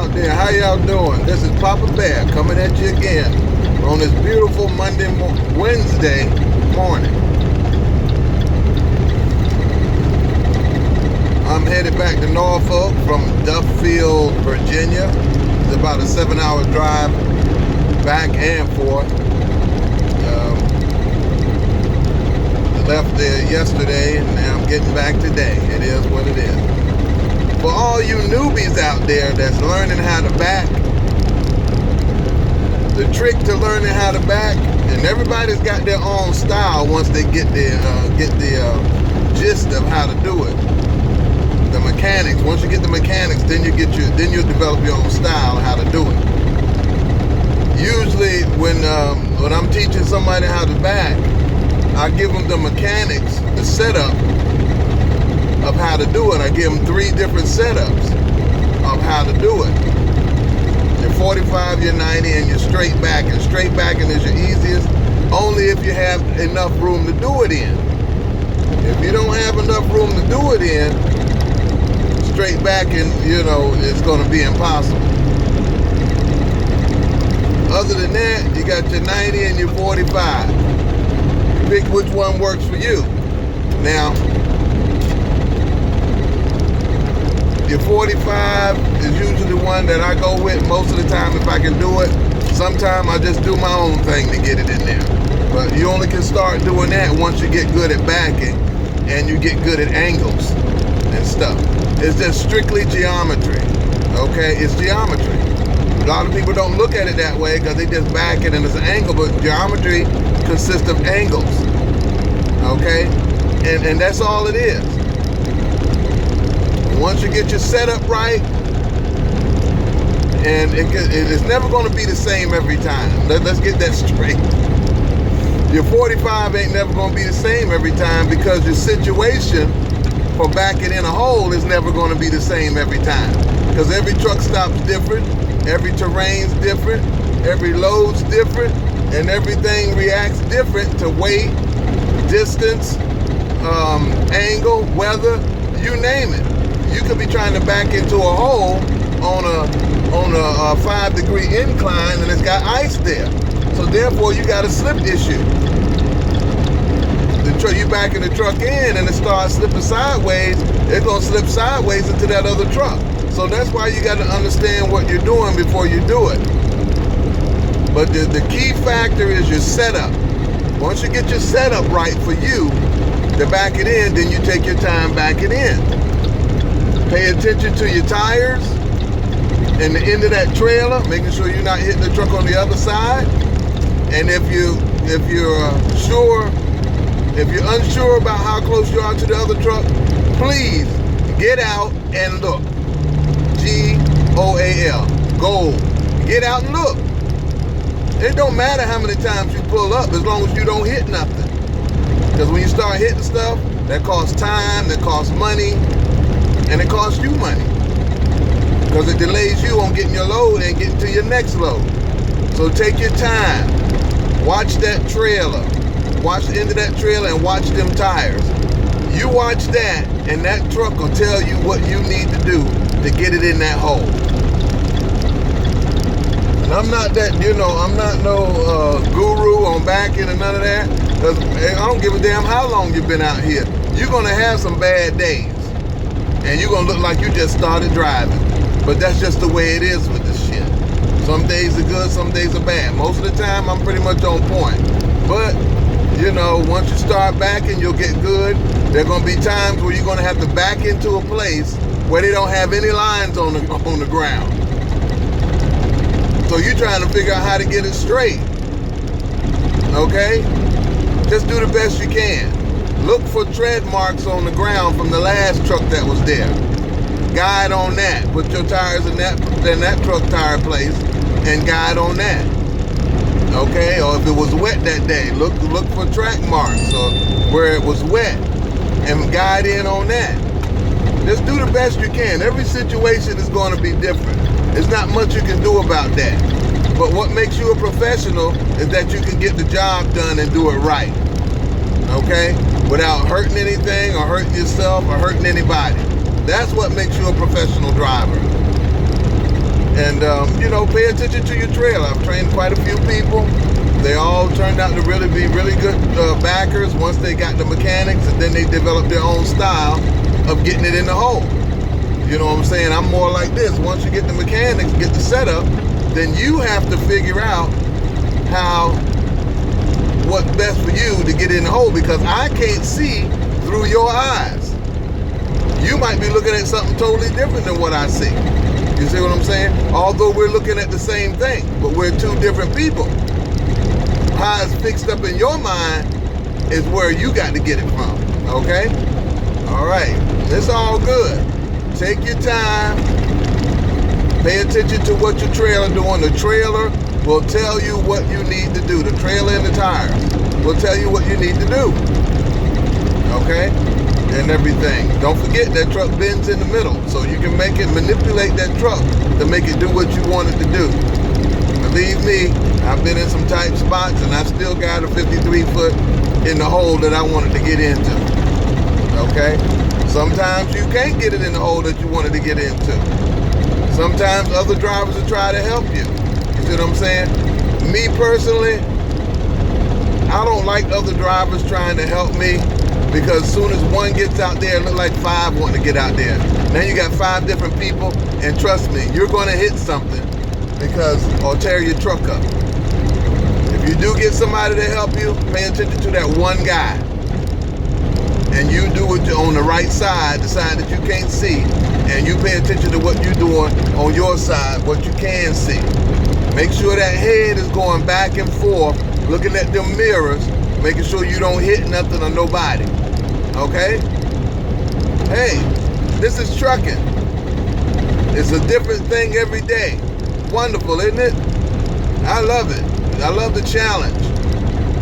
out there? How y'all doing? This is Papa Bear coming at you again on this beautiful Wednesday morning. I'm headed back to Norfolk from Duffield, Virginia. It's about a 7-hour drive back and forth. Left there yesterday and now I'm getting back today. It is what it is. For all you newbies out there that's learning how to back, the trick to learning how to back, and everybody's got their own style once they get the gist of how to do it. The mechanics. Once you get the mechanics, then you develop your own style of how to do it. Usually, when I'm teaching somebody how to back, I give them the mechanics, the setup of how to do it. I give them 3 different setups of how to do it. Your 45, your 90, and your straight backing. Straight backing is your easiest, only if you have enough room to do it in. If you don't have enough room to do it in, straight backing, it's going to be impossible. Other than that, you got your 90 and your 45. Pick which one works for you. Now, your 45 is usually the one that I go with most of the time if I can do it. Sometimes I just do my own thing to get it in there. But you only can start doing that once you get good at backing and you get good at angles and stuff. It's just strictly geometry. Okay? It's geometry. A lot of people don't look at it that way because they just back it and it's an angle, but geometry consists of angles. Okay? And that's all it is. Once you get your setup right, and it's never going to be the same every time. Let's get that straight. Your 45 ain't never going to be the same every time because your situation for backing in a hole is never going to be the same every time. Because every truck stop's different, every terrain's different, every load's different, and everything reacts different to weight, distance, angle, weather, you name it. You could be trying to back into a hole on a 5-degree incline and it's got ice there. So therefore you got a slip issue. You backing the truck in and it starts slipping sideways, it's gonna slip sideways into that other truck. So that's why you got to understand what you're doing before you do it. But the key factor is your setup. Once you get your setup right for you to back it in, then you take your time backing in. Pay attention to your tires and the end of that trailer, making sure you're not hitting the truck on the other side. And if you're unsure about how close you are to the other truck, please get out and look. GOAL, goal. Get out and look. It don't matter how many times you pull up as long as you don't hit nothing. Because when you start hitting stuff, that costs time, that costs money, and it costs you money. Because it delays you on getting your load and getting to your next load. So take your time. Watch that trailer. Watch the end of that trailer and watch them tires. You watch that, and that truck will tell you what you need to do to get it in that hole. And I'm not no guru on backing and none of that. Because I don't give a damn how long you've been out here. You're going to have some bad days. And you're going to look like you just started driving. But that's just the way it is with this shit. Some days are good, some days are bad. Most of the time, I'm pretty much on point. But, once you start backing, you'll get good. There are going to be times where you're going to have to back into a place where they don't have any lines on the ground. So you're trying to figure out how to get it straight. Okay? Just do the best you can. Look for tread marks on the ground from the last truck that was there. Guide on that. Put your tires in that truck tire place and guide on that. Okay? Or if it was wet that day, look for track marks or where it was wet and guide in on that. Just do the best you can. Every situation is going to be different. There's not much you can do about that. But what makes you a professional is that you can get the job done and do it right. Okay? Without hurting anything or hurting yourself or hurting anybody. That's what makes you a professional driver. And, pay attention to your trailer. I've trained quite a few people. They all turned out to really be really good backers once they got the mechanics, and then they developed their own style of getting it in the hole. You know what I'm saying? I'm more like this. Once you get the mechanics, get the setup, then you have to figure out what's best for you to get in the hole, because I can't see through your eyes. You might be looking at something totally different than what I see. You see what I'm saying? Although we're looking at the same thing, but we're two different people. How it's fixed up in your mind is where you got to get it from, okay? All right, it's all good. Take your time. Pay attention to what your trailer doing. The trailer will tell you what you need to do. The trailer and the tires will tell you what you need to do, okay? And everything. Don't forget that truck bends in the middle, so you can manipulate that truck to make it do what you want it to do. Believe me, I've been in some tight spots, and I still got a 53 foot in the hole that I wanted to get into. Okay? Sometimes you can't get it in the hole that you wanted to get into. Sometimes other drivers will try to help you. You see what I'm saying? Me personally, I don't like other drivers trying to help me, because as soon as one gets out there, it looks like five want to get out there. Now you got 5 different people, and trust me, you're going to hit something or tear your truck up. If you do get somebody to help you, pay attention to that one guy. And you do it on the right side, the side that you can't see, and you pay attention to what you're doing on your side, what you can see. Make sure that head is going back and forth, looking at them mirrors, making sure you don't hit nothing or nobody. Okay? Hey, this is trucking. It's a different thing every day. Wonderful, isn't it? I love it. I love the challenge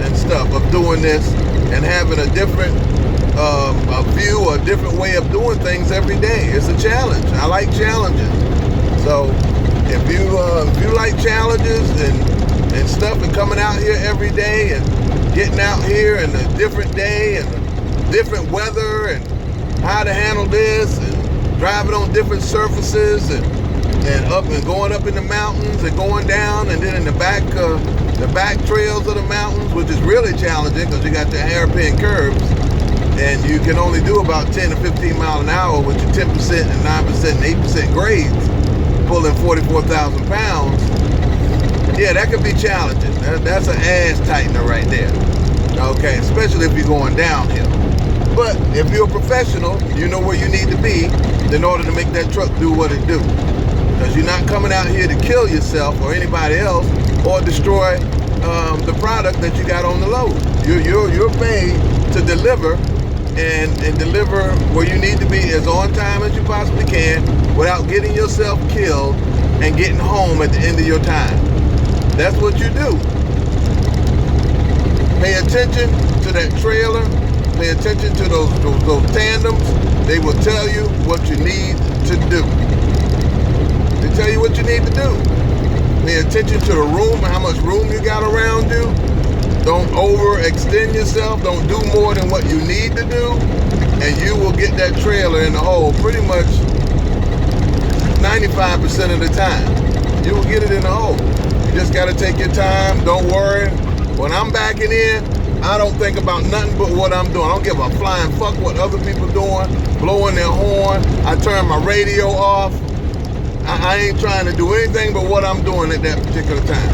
and stuff of doing this and having a different a view, a different way of doing things every day. It's a challenge. I like challenges. So if you like challenges and stuff, and coming out here every day and getting out here and a different day and a different weather and how to handle this and driving on different surfaces and up and going up in the mountains and going down, and then in the back trails of the mountains, which is really challenging because you got the hairpin curves, and you can only do about 10 to 15 miles an hour with your 10% and 9% and 8% grades, pulling 44,000 pounds. Yeah, that could be challenging. That's an ass tightener right there. Okay, especially if you're going downhill. But if you're a professional, you know where you need to be in order to make that truck do what it do. Because you're not coming out here to kill yourself or anybody else or destroy the product that you got on the load. You're paid to deliver and deliver where you need to be as on time as you possibly can without getting yourself killed and getting home at the end of your time. That's what you do. Pay attention to that trailer. Pay attention to those tandems. They will tell you what you need to do. They tell you what you need to do. Pay attention to the room and how much room you got around you. Don't overextend yourself. Don't do more than what you need to do. And you will get that trailer in the hole pretty much 95% of the time. You will get it in the hole. You just got to take your time. Don't worry. When I'm backing in, I don't think about nothing but what I'm doing. I don't give a flying fuck what other people doing, blowing their horn. I turn my radio off. I ain't trying to do anything but what I'm doing at that particular time.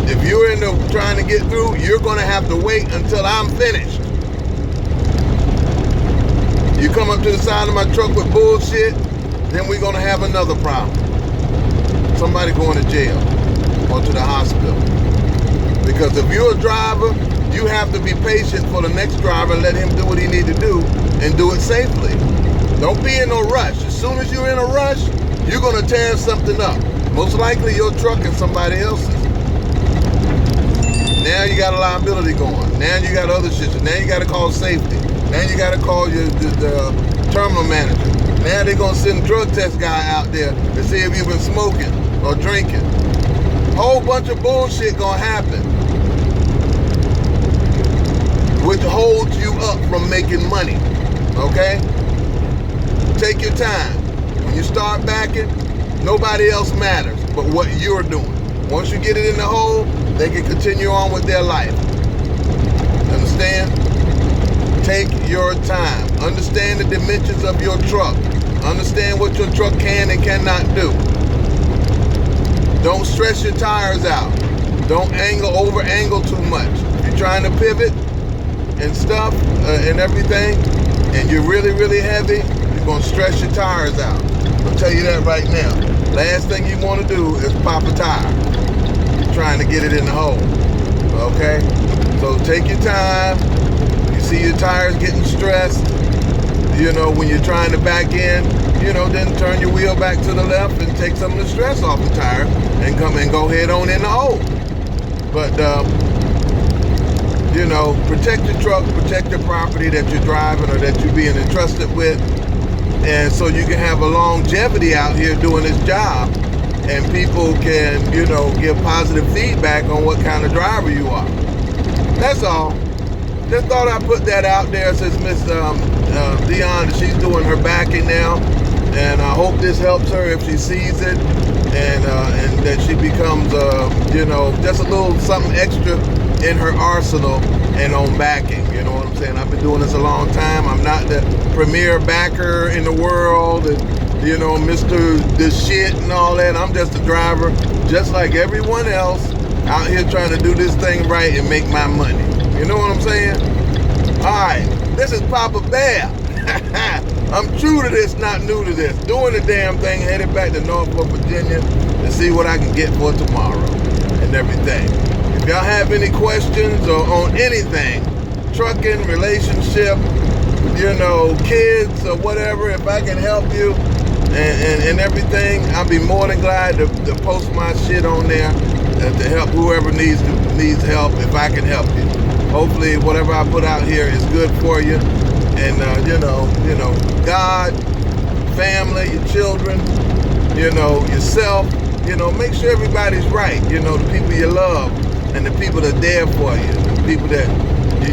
If you're trying to get through, you're going to have to wait until I'm finished. You come up to the side of my truck with bullshit, then we're going to have another problem. Somebody going to jail or to the hospital. Because if you're a driver, you have to be patient for the next driver and let him do what he needs to do and do it safely. Don't be in no rush. As soon as you're in a rush, you're going to tear something up. Most likely your truck and somebody else's. Now you got a liability going. Now you got other shit. Now you got to call safety. Now you got to call the terminal manager. Now they're going to send a drug test guy out there to see if you've been smoking or drinking. Whole bunch of bullshit going to happen, which holds you up from making money, okay? Take your time. When you start backing, Nobody else matters but what you're doing. Once you get it in the hole, they can continue on with their life. Understand? Take your time. Understand the dimensions of your truck. Understand what your truck can and cannot do. Don't stress your tires out. Don't over angle too much. If you're trying to pivot and stuff and everything, and you're really, really heavy, you're going to stress your tires out. I'll tell you that right now. Last thing you want to do is pop a tire. You're trying to get it in the hole. Okay? So take your time. You see your tires getting stressed, when you're trying to back in, then turn your wheel back to the left and take some of the stress off the tire and come and go head on in the hole. But, protect your truck, protect your property that you're driving or that you're being entrusted with. And so you can have a longevity out here doing this job and people can, give positive feedback on what kind of driver you are. That's all. Just thought I'd put that out there since Miss Dion, she's doing her backing now. And I hope this helps her if she sees it and that she becomes, just a little something extra in her arsenal and on backing. You know what I'm saying? I've been doing this a long time. I'm not the premier backer in the world and, Mr. the shit and all that. I'm just a driver, just like everyone else, out here trying to do this thing right and make my money. You know what I'm saying? All right, this is Papa Bear. I'm true to this, not new to this. Doing the damn thing, headed back to Norfolk, Virginia to see what I can get for tomorrow and everything. If y'all have any questions or on anything, trucking, relationship, kids or whatever, if I can help you and everything, I'll be more than glad to post my shit on there to help whoever needs help if I can help you. Hopefully whatever I put out here is good for you. And, God, family, your children, yourself, make sure everybody's right. The people you love and the people that are there for you, the people that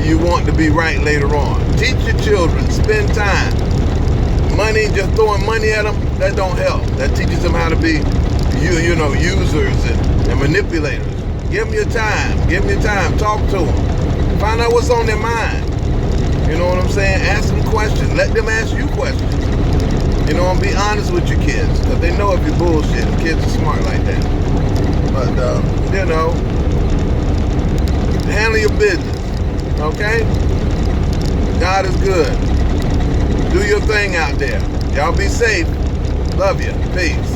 you want to be right later on. Teach your children, spend time. Money, just throwing money at them, that don't help. That teaches them how to be, users and manipulators. Give them your time. Talk to them. Find out what's on their mind. You know what I'm saying? Ask them questions. Let them ask you questions. And be honest with your kids. Because they know if you're bullshit. Kids are smart like that. But, handle your business. Okay? God is good. Do your thing out there. Y'all be safe. Love you. Peace.